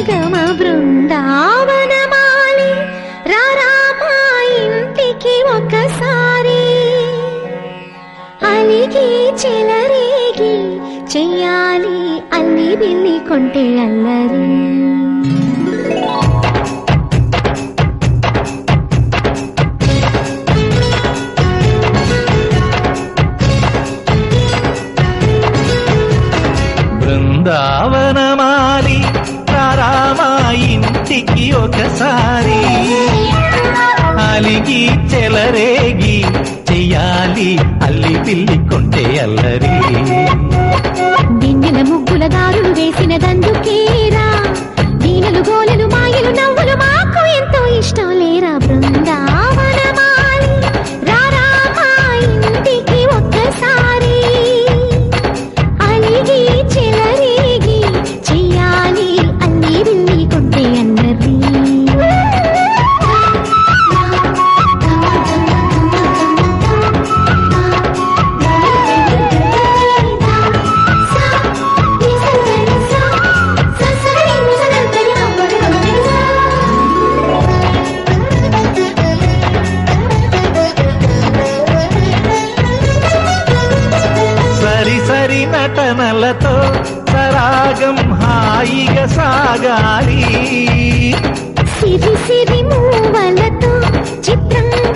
నిగమ బృందావనమాలి రారామా ఇంటికి ఒకసారి అలిగి చెలరేగి చెయ్యాలి అల్లి బిల్లి కొంటే అల్లరి బృందావనమాలి రారామా ఇంటికి ఒకసారి అలిగి చెలరేగి చెయ్యాలి అల్లి పిల్లి కొంటే అల్లరి దిన్నెల ముగ్గుల దారులు వేసిన దందుకేరా దీనలు గోలలు మాయలు నవ్వులు మాకు ఎంతో ఇష్టం లేరా బృందావనమాలి రారామా ఇంటికి ఒక్కసారి అలిగి చెలరేగి చెయ్యాలి అల్లి బిల్లి కొంటే అల్లరి సరి నటనలతో సరాగం హాయిగా సాగాలి సిరి సిరి మూవలతో చిత్రం